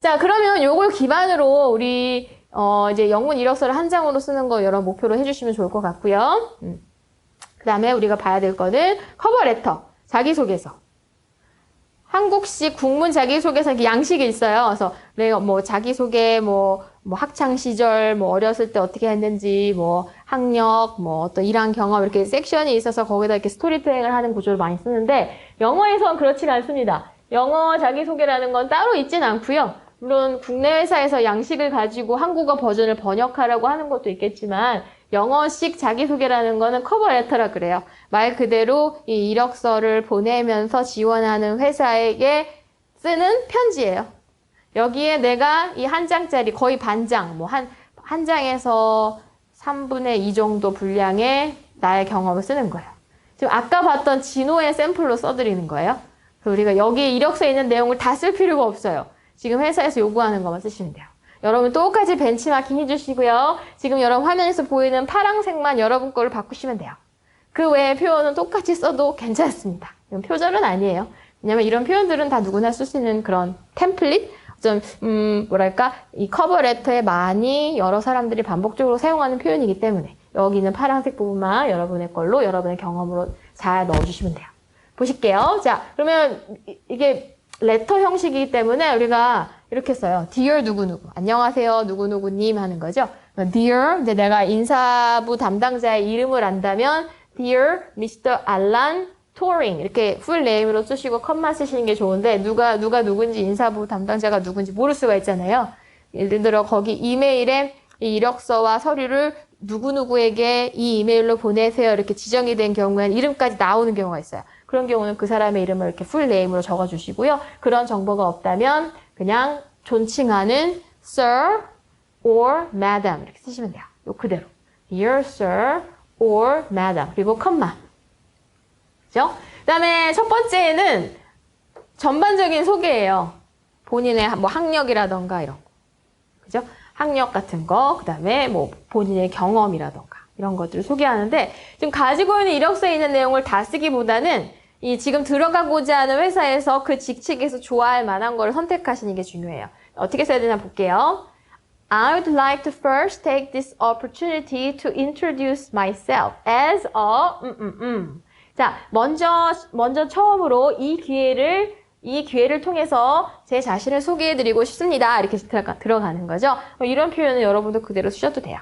자, 그러면 요걸 기반으로 우리 이제 영문 이력서를 한 장으로 쓰는 거 여러 목표로 해주시면 좋을 것 같고요. 그 다음에 우리가 봐야 될 거는 커버 레터, 자기소개서. 한국식 국문 자기소개서 이렇게 양식이 있어요. 그래서 내가 뭐 자기소개, 뭐 학창 시절, 뭐 어렸을 때 어떻게 했는지, 뭐 학력, 뭐 어떤 일한 경험 이렇게 섹션이 있어서 거기다 이렇게 스토리텔링을 하는 구조를 많이 쓰는데 영어에선 그렇지가 않습니다. 영어 자기소개라는 건 따로 있진 않고요. 물론 국내 회사에서 양식을 가지고 한국어 버전을 번역하라고 하는 것도 있겠지만 영어식 자기소개라는 거는 커버레터라 그래요. 말 그대로 이 이력서를 보내면서 지원하는 회사에게 쓰는 편지예요. 여기에 내가 이 한 장짜리 거의 반장, 뭐 한 장에서 3분의 2 정도 분량의 나의 경험을 쓰는 거예요. 지금 아까 봤던 진호의 샘플로 써드리는 거예요. 그래서 우리가 여기 이력서에 있는 내용을 다 쓸 필요가 없어요. 지금 회사에서 요구하는 것만 쓰시면 돼요. 여러분 똑같이 벤치마킹 해주시고요. 지금 여러분 화면에서 보이는 파란색만 여러분 거를 바꾸시면 돼요. 그 외의 표현은 똑같이 써도 괜찮습니다. 이건 표절은 아니에요. 왜냐면 이런 표현들은 다 누구나 쓸 수 있는 그런 템플릿? 좀 뭐랄까 이 커버레터에 많이 여러 사람들이 반복적으로 사용하는 표현이기 때문에 여기는 파란색 부분만 여러분의 걸로 여러분의 경험으로 잘 넣어주시면 돼요. 보실게요. 자, 그러면 이게 레터 형식이기 때문에 우리가 이렇게 써요. Dear 누구누구. 안녕하세요. 누구누구님 하는 거죠. Dear, 이제 내가 인사부 담당자의 이름을 안다면 Dear Mr. Alan Turing 이렇게 풀 네임으로 쓰시고 컴마 쓰시는 게 좋은데 누가 누군지 인사부 담당자가 누군지 모를 수가 있잖아요. 예를 들어 거기 이메일에 이 이력서와 서류를 누구누구에게 이 이메일로 보내세요. 이렇게 지정이 된 경우에는 이름까지 나오는 경우가 있어요. 그런 경우는 그 사람의 이름을 이렇게 풀 네임으로 적어주시고요. 그런 정보가 없다면 그냥 존칭하는 Sir or Madam 이렇게 쓰시면 돼요. 요 그대로. Dear Sir or Madam 그리고 컴마. 그죠? 그 다음에 첫 번째는 전반적인 소개예요. 본인의 뭐 학력이라던가 이런 거. 그죠? 학력 같은 거, 그 다음에 뭐 본인의 경험이라던가 이런 것들을 소개하는데 지금 가지고 있는 이력서에 있는 내용을 다 쓰기보다는 이 지금 들어가고자 하는 회사에서 그 직책에서 좋아할 만한 거를 선택하시는 게 중요해요. 어떻게 써야 되나 볼게요. I would like to first take this opportunity to introduce myself as a 자, 먼저 처음으로 이 기회를 통해서 제 자신을 소개해드리고 싶습니다. 이렇게 들어가는 거죠. 이런 표현은 여러분도 그대로 쓰셔도 돼요.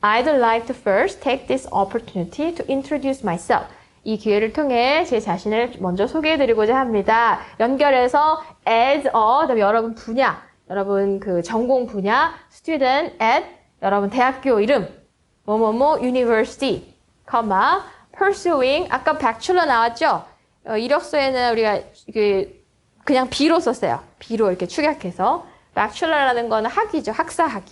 I'd like to first take this opportunity to introduce myself. 이 기회를 통해 제 자신을 먼저 소개해드리고자 합니다. 연결해서 as a, 그다음에 여러분 분야, 여러분 그 전공 분야, student at, 여러분 대학교 이름, 뭐뭐뭐 university, pursuing, 아까 bachelor 나왔죠? 이력서에는 우리가 그냥 B로 썼어요. B로 이렇게 축약해서. bachelor라는 거는 학위죠. 학사 학위.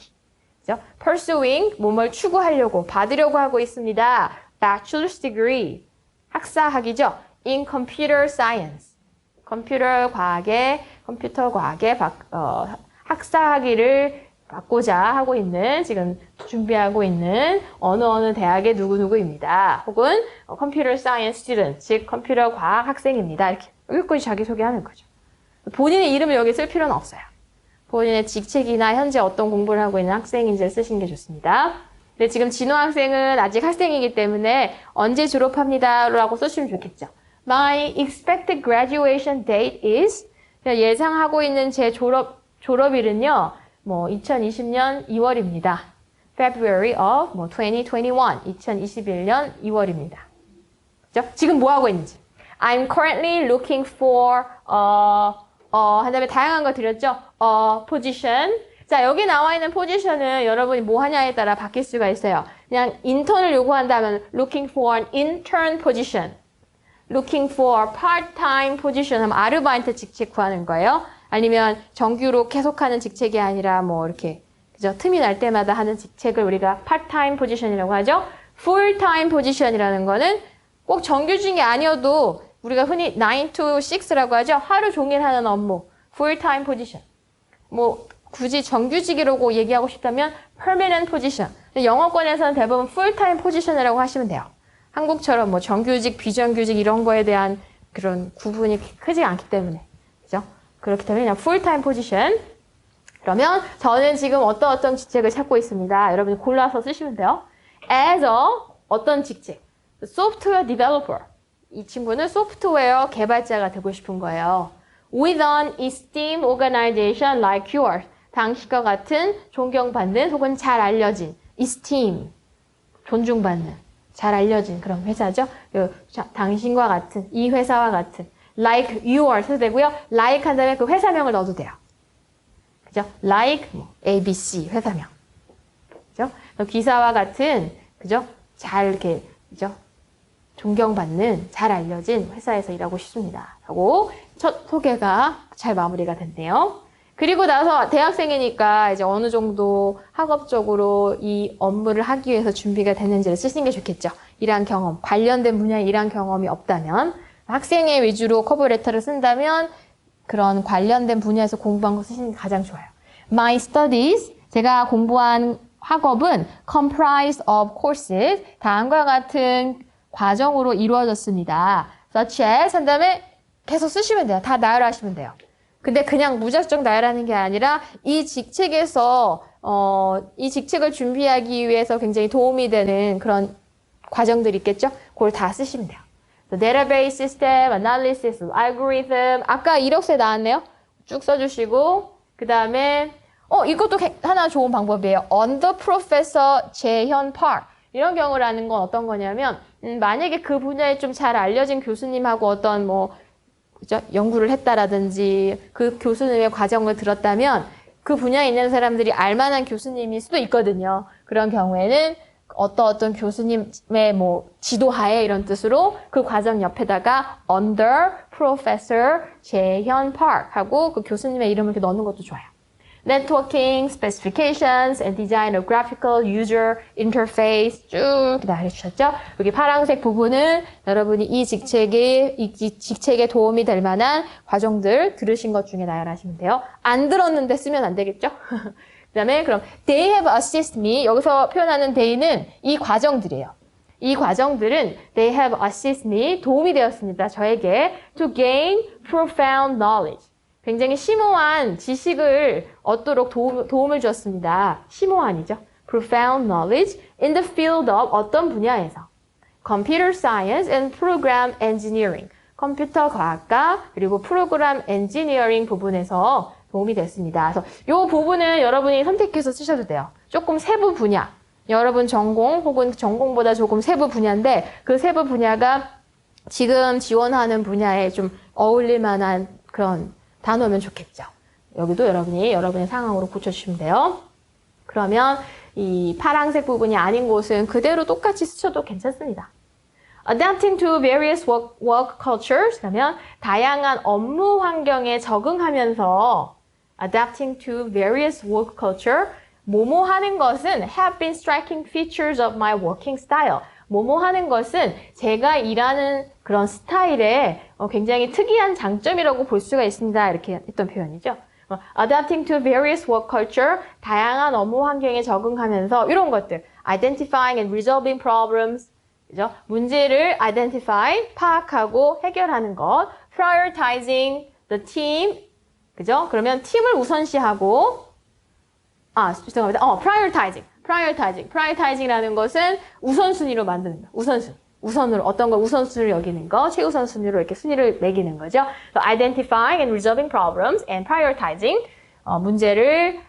그죠? pursuing, 뭐뭘 추구하려고, 받으려고 하고 있습니다. bachelor's degree, 학사 학위죠. in computer science, 컴퓨터 과학의 학사 학위를 받고자 하고 있는, 지금 준비하고 있는 어느 대학의 누구누구입니다. 혹은 컴퓨터 사이언스 스튜던트, 즉 컴퓨터 과학 학생입니다. 이렇게 여기까지 자기소개하는 거죠. 본인의 이름을 여기 쓸 필요는 없어요. 본인의 직책이나 현재 어떤 공부를 하고 있는 학생인지를 쓰시는 게 좋습니다. 근데 지금 진호 학생은 아직 학생이기 때문에 언제 졸업합니다 라고 쓰시면 좋겠죠. My expected graduation date is, 예상하고 있는 제 졸업일은요, 뭐 2020년 2월입니다. February of 2021, 2021년 2월입니다. 그죠? 지금 뭐 하고 있는지. I'm currently looking for 한 다음에 다양한 거 드렸죠? position. 자, 여기 나와 있는 포지션은 여러분이 뭐 하냐에 따라 바뀔 수가 있어요. 그냥 인턴을 요구한다면 looking for an intern position. looking for part-time position 하면 아르바이트 직책 구하는 거예요. 아니면 정규로 계속하는 직책이 아니라 뭐 이렇게 그죠? 틈이 날 때마다 하는 직책을 우리가 part-time position이라고 하죠. full-time position이라는 거는 꼭 정규직이 아니어도 우리가 흔히 9 to 6라고 하죠. 하루 종일 하는 업무. full-time position. 뭐 굳이 정규직이라고 얘기하고 싶다면 permanent position. 영어권에서는 대부분 full-time position이라고 하시면 돼요. 한국처럼 뭐 정규직, 비정규직 이런 거에 대한 그런 구분이 크지 않기 때문에. 그죠? 그렇기 때문에 그냥 full-time position. 그러면 저는 지금 어떤 직책을 찾고 있습니다. 여러분이 골라서 쓰시면 돼요. As a 어떤 직책? Software developer. 이 친구는 소프트웨어 개발자가 되고 싶은 거예요. With an esteemed organization like yours. 당신과 같은 존경받는 혹은 잘 알려진 esteem. 존중받는, 잘 알려진 그런 회사죠. 당신과 같은, 이 회사와 같은 like yours 해도 되고요. like 한 다음에 그 회사명을 넣어도 돼요. 그죠? like ABC 회사명. 그죠? 기사와 같은 그죠? 잘 이렇게 그죠? 존경받는, 잘 알려진 회사에서 일하고 싶습니다. 하고 첫 소개가 잘 마무리가 됐네요. 그리고 나서 대학생이니까 이제 어느 정도 학업적으로 이 업무를 하기 위해서 준비가 됐는지를 쓰시는 게 좋겠죠. 일한 경험, 관련된 분야에 일한 경험이 없다면 학생의 위주로 커버레터를 쓴다면 그런 관련된 분야에서 공부한 거 쓰시는 게 가장 좋아요. My studies, 제가 공부한 학업은 comprised of courses, 다음과 같은 과정으로 이루어졌습니다. such as 한 다음에 계속 쓰시면 돼요. 다 나열하시면 돼요. 근데 그냥 무작정 나열하는 게 아니라 이 직책에서 이 직책을 준비하기 위해서 굉장히 도움이 되는 그런 과정들이 있겠죠? 그걸 다 쓰시면 돼요. database system, analysis, algorithm. 아까 이력서에 나왔네요. 쭉 써주시고 그 다음에 이것도 하나 좋은 방법이에요. Under Professor 재현 Park. 이런 경우라는 건 어떤 거냐면 만약에 그 분야에 좀 잘 알려진 교수님하고 어떤 그죠? 연구를 했다라든지 그 교수님의 과정을 들었다면 그 분야에 있는 사람들이 알만한 교수님일 수도 있거든요. 그런 경우에는 어떤 교수님의 지도하에 이런 뜻으로 그 과정 옆에다가 Under Professor 재현 Park 하고 그 교수님의 이름을 이렇게 넣는 것도 좋아요. Networking, Specifications, and Design of Graphical User Interface 쭉 나열해주셨죠? 여기 파란색 부분은 여러분이 이 직책에 도움이 될 만한 과정들 들으신 것 중에 나열하시면 돼요. 안 들었는데 쓰면 안 되겠죠? 그 다음에 그럼 They have assisted me. 여기서 표현하는 they는 이 과정들이에요. 이 과정들은 They have assisted me. 도움이 되었습니다. 저에게 to gain profound knowledge. 굉장히 심오한 지식을 얻도록 도움을 주었습니다. 심오한이죠. Profound knowledge in the field of 어떤 분야에서. Computer science and program engineering. 컴퓨터 과학과 그리고 프로그램 엔지니어링 부분에서 도움이 됐습니다. 그래서 이 부분은 여러분이 선택해서 쓰셔도 돼요. 조금 세부 분야. 여러분 전공 혹은 전공보다 조금 세부 분야인데 그 세부 분야가 지금 지원하는 분야에 좀 어울릴 만한 그런 단어면 좋겠죠. 여기도 여러분의 상황으로 고쳐주시면 돼요. 그러면 이 파란색 부분이 아닌 곳은 그대로 똑같이 쓰셔도 괜찮습니다. Adapting to various work cultures. 그러면 다양한 업무 환경에 적응하면서 Adapting to various work culture. 뭐뭐 하는 것은 have been striking features of my working style. 뭐뭐 하는 것은 제가 일하는 그런 스타일의 굉장히 특이한 장점이라고 볼 수가 있습니다. 이렇게 했던 표현이죠. Adapting to various work culture, 다양한 업무 환경에 적응하면서 이런 것들. Identifying and resolving problems, 그죠? 문제를 identify, 파악하고 해결하는 것. Prioritizing the team, 그죠? 그러면 팀을 우선시하고 죄송합니다. Prioritizing이라는 것은 우선순위로 만드는 거. 우선으로 어떤 걸 우선순위로 여기는 거, 최우선순위로 이렇게 순위를 매기는 거죠. So identifying and resolving problems and prioritizing 문제를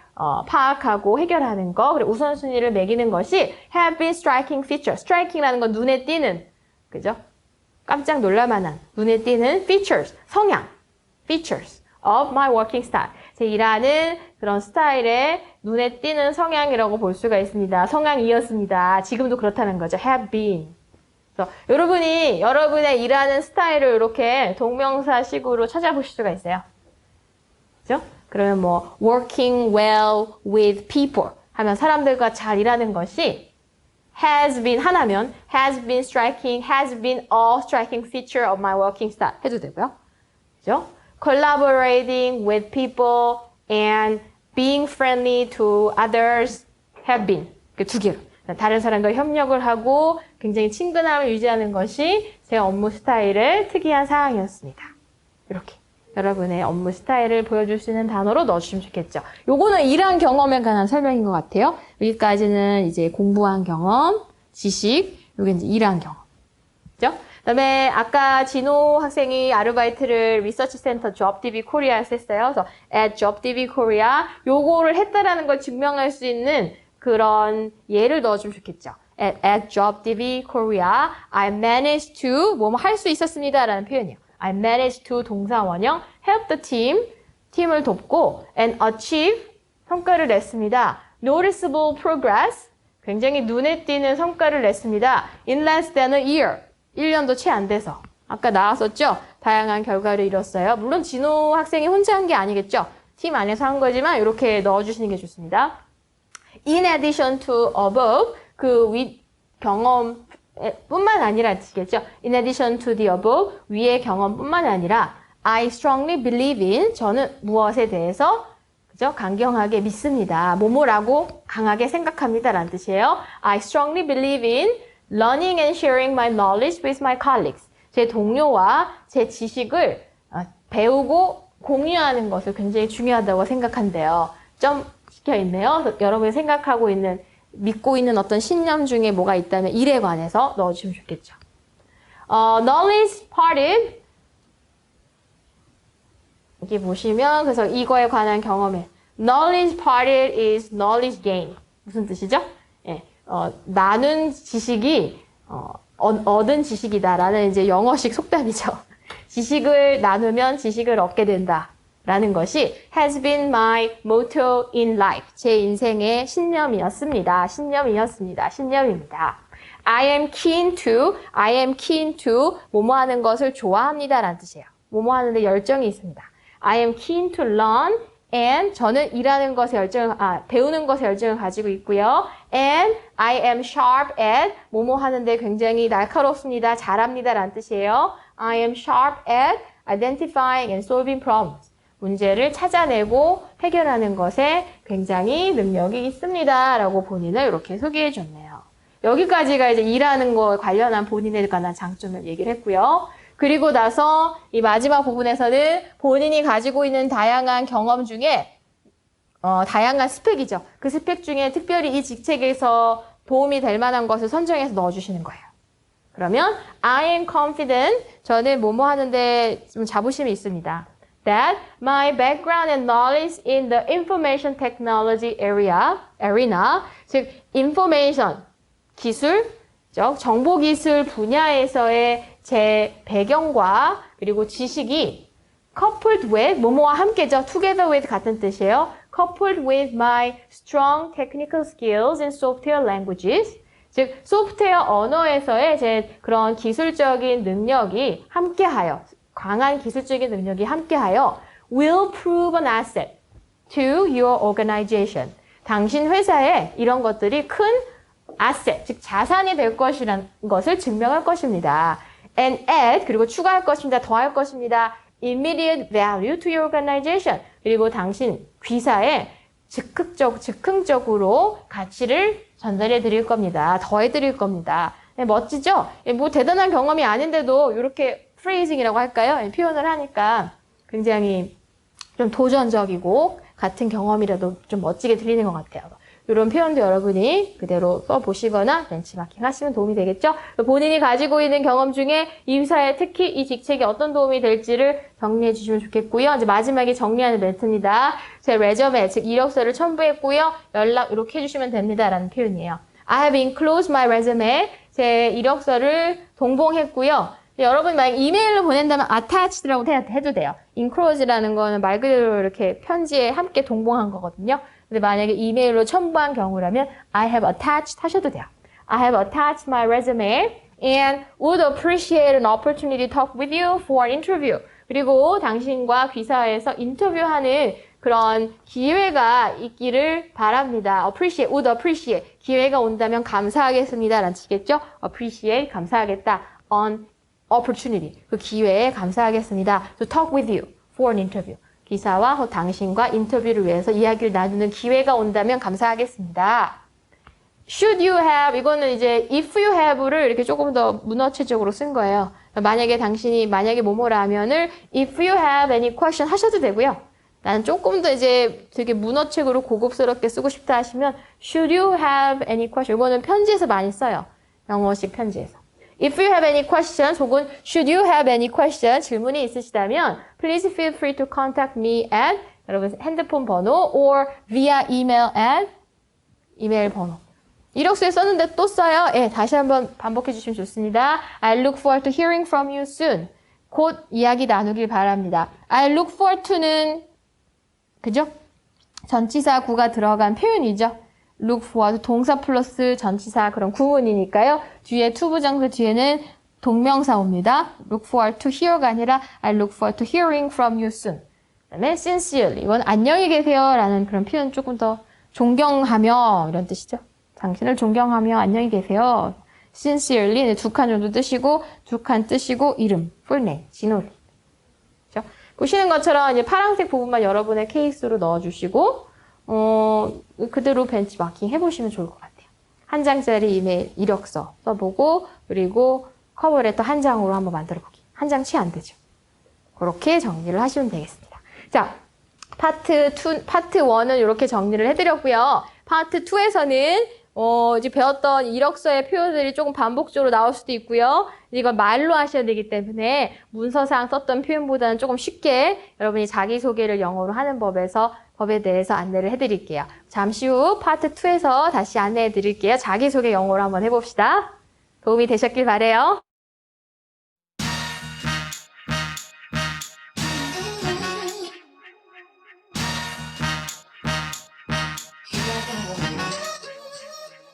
파악하고 해결하는 거, 그리고 우선순위를 매기는 것이 have been striking feature. striking이라는 건 눈에 띄는, 그죠? 깜짝 놀랄만한 눈에 띄는 features, 성향, features of my working style. 제 일하는 그런 스타일의 눈에 띄는 성향이라고 볼 수가 있습니다. 성향이었습니다. 지금도 그렇다는 거죠. have been. 그래서 여러분이 여러분의 일하는 스타일을 이렇게 동명사식으로 찾아보실 수가 있어요. 그죠? 그러면 working well with people 하면 사람들과 잘 일하는 것이 has been 하나면 has been a striking feature of my working style 해도 되고요. 그죠? Collaborating with people and being friendly to others have been. 그 두 개로. 다른 사람과 협력을 하고 굉장히 친근함을 유지하는 것이 제 업무 스타일의 특이한 사항이었습니다. 이렇게 여러분의 업무 스타일을 보여줄 수 있는 단어로 넣어주시면 좋겠죠. 요거는 일한 경험에 관한 설명인 것 같아요. 여기까지는 이제 공부한 경험, 지식, 요게 이제 일한 경험. 그죠? 그다음에 아까 진호 학생이 아르바이트를 리서치 센터 JobDB 코리아에서 했어요. 그래서 at JobDB Korea 요거를 했다라는 걸 증명할 수 있는 그런 예를 넣어주면 좋겠죠. At JobDB Korea, I managed to 뭐뭐 할 수 있었습니다라는 표현이에요. I managed to 동사 원형 help the team 팀을 돕고 and achieve 성과를 냈습니다. Noticeable progress 굉장히 눈에 띄는 성과를 냈습니다. In less than a year 1년도 채 안 돼서 아까 나왔었죠? 다양한 결과를 이뤘어요. 물론 진호 학생이 혼자 한 게 아니겠죠? 팀 안에서 한 거지만 이렇게 넣어주시는 게 좋습니다. In addition to above 그 위 경험 뿐만 아니라 뜻이겠죠. In addition to the above 위의 경험뿐만 아니라 I strongly believe in 저는 무엇에 대해서 그죠? 강경하게 믿습니다. 뭐뭐라고 강하게 생각합니다라는 뜻이에요. I strongly believe in learning and sharing my knowledge with my colleagues. 제 동료와 제 지식을 배우고 공유하는 것을 굉장히 중요하다고 생각한대요. 점 시켜 있네요. 여러분이 생각하고 있는 믿고 있는 어떤 신념 중에 뭐가 있다면 일에 관해서 넣어주시면 좋겠죠. Knowledge parted 여기 보시면 그래서 이거에 관한 경험에 Knowledge parted is knowledge gain 무슨 뜻이죠? 예, 나눈 지식이 얻은 지식이다라는 이제 영어식 속담이죠. 지식을 나누면 지식을 얻게 된다. 라는 것이 has been my motto in life. 제 인생의 신념이었습니다. 신념입니다. I am keen to 뭐뭐 하는 것을 좋아합니다. 라는 뜻이에요. 뭐뭐 하는데 열정이 있습니다. I am keen to learn and 저는 일하는 것에 배우는 것에 열정을 가지고 있고요. And I am sharp at 뭐뭐 하는데 굉장히 날카롭습니다. 잘합니다. 라는 뜻이에요. I am sharp at identifying and solving problems. 문제를 찾아내고 해결하는 것에 굉장히 능력이 있습니다. 라고 본인을 이렇게 소개해 줬네요. 여기까지가 이제 일하는 거에 관련한 본인에 관한 장점을 얘기를 했고요. 그리고 나서 이 마지막 부분에서는 본인이 가지고 있는 다양한 경험 중에 다양한 스펙이죠. 그 스펙 중에 특별히 이 직책에서 도움이 될 만한 것을 선정해서 넣어주시는 거예요. 그러면 I am confident 저는 뭐뭐 하는데 좀 자부심이 있습니다. That my background and knowledge in the information technology arena, 즉 information, 기술, 정보기술 분야에서의 제 배경과 그리고 지식이 coupled with, 뭐뭐와 함께죠. together with 같은 뜻이에요. coupled with my strong technical skills in software languages, 즉 소프트웨어 언어에서의 제 그런 기술적인 능력이 함께하여 강한 기술적인 능력이 함께하여 will prove an asset to your organization. 당신 회사에 이런 것들이 큰 asset, 즉 자산이 될 것이라는 것을 증명할 것입니다. And add, 그리고 추가할 것입니다. 더할 것입니다. Immediate value to your organization. 그리고 당신 귀사에 즉흥적으로 가치를 전달해 드릴 겁니다. 더해 드릴 겁니다. 네, 멋지죠? 뭐 대단한 경험이 아닌데도 이렇게 프레이징이라고 할까요? 표현을 하니까 굉장히 좀 도전적이고 같은 경험이라도 좀 멋지게 들리는 것 같아요. 이런 표현도 여러분이 그대로 써보시거나 벤치마킹 하시면 도움이 되겠죠? 본인이 가지고 있는 경험 중에 이 회사에 특히 이 직책이 어떤 도움이 될지를 정리해 주시면 좋겠고요. 이제 마지막에 정리하는 멘트입니다. 제 레저메, 즉 이력서를 첨부했고요. 연락 이렇게 해주시면 됩니다. 라는 표현이에요. I have enclosed my resume. 제 이력서를 동봉했고요. 여러분 만약 이메일로 보낸다면 attached라고 해도 돼요. enclose라는 거는 말 그대로 이렇게 편지에 함께 동봉한 거거든요. 근데 만약에 이메일로 첨부한 경우라면 I have attached 하셔도 돼요. I have attached my resume and would appreciate an opportunity to talk with you for an interview. 그리고 당신과 귀사에서 인터뷰하는 그런 기회가 있기를 바랍니다. would appreciate. 기회가 온다면 감사하겠습니다. 라는 뜻이겠죠? appreciate, 감사하겠다. on opportunity, 그 기회에 감사하겠습니다. To talk with you for an interview. 기사와 당신과 인터뷰를 위해서 이야기를 나누는 기회가 온다면 감사하겠습니다. Should you have, 이거는 이제 if you have를 이렇게 조금 더 문어체적으로 쓴 거예요. 만약에 뭐뭐라면을 if you have any question 하셔도 되고요. 나는 조금 더 이제 되게 문어책으로 고급스럽게 쓰고 싶다 하시면 should you have any question? 이거는 편지에서 많이 써요. 영어식 편지에서. If you have any questions 혹은 should you have any question 질문이 있으시다면 please feel free to contact me at 여러분 핸드폰 번호 or via email at 이메일 번호. 이력서에 썼는데 또 써요. 예, 다시 한번 반복해 주시면 좋습니다. I look forward to hearing from you soon. 곧 이야기 나누길 바랍니다. I look forward to는 그죠? 전치사 구가 들어간 표현이죠. look forward 동사 플러스 전치사 그런 구문이니까요. 뒤에 투부정사 뒤에는 동명사 옵니다. look forward to hear가 아니라 I look forward to hearing from you soon. 그다음에 sincerely 이건 안녕히 계세요라는 그런 표현 조금 더 존경하며 이런 뜻이죠. 당신을 존경하며 안녕히 계세요. sincerely 두 칸 정도 뜨시고 두 칸 뜨시고 이름 full name 진홀이. 그렇죠? 보시는 것처럼 이제 파란색 부분만 여러분의 케이스로 넣어주시고 그대로 벤치마킹 해보시면 좋을 것 같아요. 한 장짜리 이메일 이력서 써보고 그리고 커버레터 한 장으로 한번 만들어보기. 한 장 채 안 되죠. 그렇게 정리를 하시면 되겠습니다. 자, 파트 1은 이렇게 정리를 해드렸고요. 파트 2에서는 이제 배웠던 이력서의 표현들이 조금 반복적으로 나올 수도 있고요. 이건 말로 하셔야 되기 때문에 문서상 썼던 표현보다는 조금 쉽게 여러분이 자기소개를 영어로 하는 법에 대해서 안내를 해드릴게요. 잠시 후 파트 2에서 다시 안내해 드릴게요. 자기소개 영어로 한번 해봅시다. 도움이 되셨길 바라요.